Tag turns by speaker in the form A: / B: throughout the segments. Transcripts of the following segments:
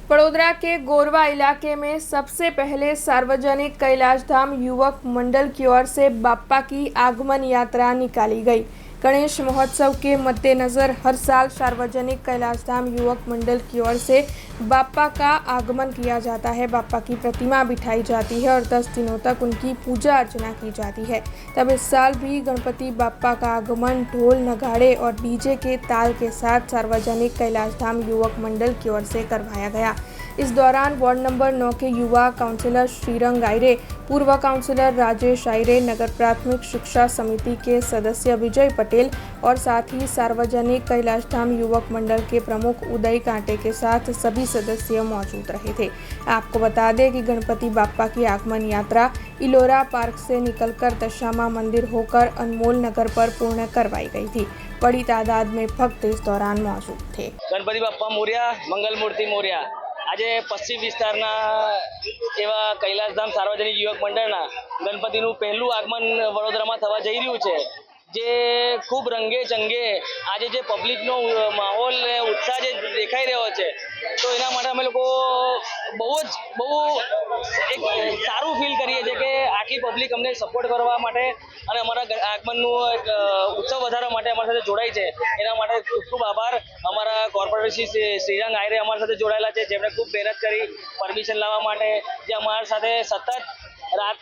A: बड़ोदरा के गोरवा इलाके में सबसे पहले सार्वजनिक कैलाश धाम युवक मंडल की ओर से बाप्पा की आगमन यात्रा निकाली गई। गणेश महोत्सव के मद्देनजर हर साल सार्वजनिक कैलाश धाम युवक मंडल की ओर से बाप्पा का आगमन किया जाता है। बाप्पा की प्रतिमा बिठाई जाती है और 10 दिनों तक उनकी पूजा अर्चना की जाती है। तब इस साल भी गणपति बाप्पा का आगमन ढोल नगाड़े और डीजे के ताल के साथ सार्वजनिक कैलाश धाम युवक मंडल की ओर से करवाया गया। इस दौरान वार्ड नंबर 9 के युवा काउंसिलर श्रीरंग आयरे, पूर्व काउंसिलर राजेश आयरे, नगर प्राथमिक शिक्षा समिति के सदस्य विजय पटेल और साथ ही सार्वजनिक कैलाश धाम युवक मंडल के प्रमुख उदय कांटे के साथ सभी सदस्य मौजूद रहे थे। आपको बता दें कि गणपति बाप्पा की आगमन यात्रा इलोरा पार्क से निकलकर दशामा मंदिर होकर अनमोल नगर पर पूर्ण करवाई गई थी। बड़ी तादाद में भक्त इस दौरान मौजूद थे।
B: गणपति बाप्पा मोरिया, मंगल मूर्ति मोरिया। આજે પશ્ચિમ વિસ્તારના એવા કૈલાસધામ સાર્વજનિક યુવક મંડળના ગણપતિનું પહેલું આગમન વડોદરામાં થવા જઈ રહ્યું છે, જે ખૂબ રંગે ચંગે આજે જે પબ્લિકનો માહોલ ને ઉત્સાહ જે દેખાઈ રહ્યો છે, તો એના માટે અમે લોકો બહુ એક સારું ફીલ કરીએ છીએ કે આટલી પબ્લિક અમને સપોર્ટ કરવા માટે અને અમારા આગમનનું એક ઉત્સવ વધારવા માટે અમારી સાથે જોડાઈ છે। એના માટે ખૂબ ખૂબ આભાર। અમારા કોર્પોરેટર શ્રીરંગ આયરે અમારી સાથે જોડાયેલા છે, જેમણે ખૂબ મહેનત કરી પરમિશન લાવવા માટે, જે અમારી સાથે સતત રાત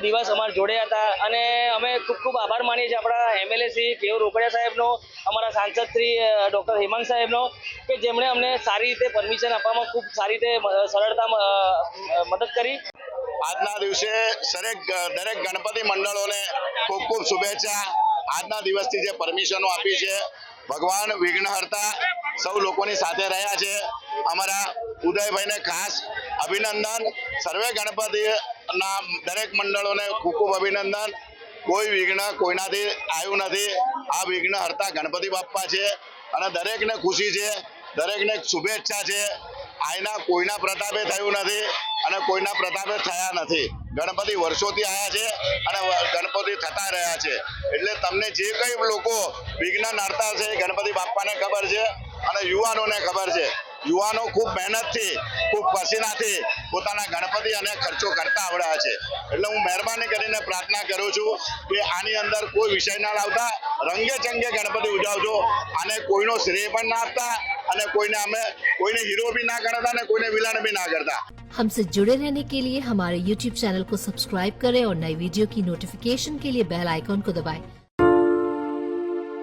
B: દિવસ અમારા જોડે હતા અને અમે ખૂબ ખૂબ આભાર માનીએ છીએ આપણા એમએલએ શ્રી કેયુ રોકડિયા સાહેબનો, અમારા સાંસદ શ્રી ડૉક્ટર હેમાંગ સાહેબનો, કે જેમણે અમને સારી રીતે પરમિશન આપવામાં ખૂબ સારી રીતે સરળતા મદદ કરી।
C: આજના દિવસે દરેક ગણપતિ મંડળોને ખૂબ ખૂબ શુભેચ્છા। આજના દિવસથી જે પરમિશનો આપી છે, ભગવાન વિઘ્નહર્તા સૌ લોકોની સાથે રહ્યા છે। અમારા ઉદયભાઈને ખાસ અભિનંદન। સર્વે ગણપતિના દરેક મંડળોને ખૂબ ખૂબ અભિનંદન। કોઈ વિઘ્ન કોઈનાથી આવ્યું નથી। આ વિઘ્નહર્તા ગણપતિ બાપ્પા છે અને દરેકને ખુશી છે, દરેકને શુભેચ્છા છે। આયના કોઈના પ્રતાપે થયું નથી અને કોઈના પ્રતાપે થયા નથી। ગણપતિ વર્ષોથી આવ્યા છે અને ગણપતિ થતા રહ્યા છે। એટલે તમને જે કંઈ લોકો વિઘ્ન નડતા છે ગણપતિ બાપ્પાને ખબર છે અને યુવાનોને ખબર છે। યુવાનો ખૂબ મહેનતથી, ખૂબ પસીનાથી પોતાના ગણપતિ અને ખર્ચો કરતા આવડ્યા છે। એટલે હું મહેરબાની કરીને પ્રાર્થના કરું છું કે આની અંદર કોઈ વિષય ના લાવતા, રંગે ચંગે ગણપતિ ઉજવજો અને કોઈનો શ્રેય પણ ના આપતા અને કોઈને हीरो भी ना करता ने कोई विलन भी ना करता।
D: हमसे जुड़े रहने के लिए हमारे YouTube चैनल को सब्सक्राइब करें और नई वीडियो की नोटिफिकेशन के लिए बेल आइकॉन को दबाएं।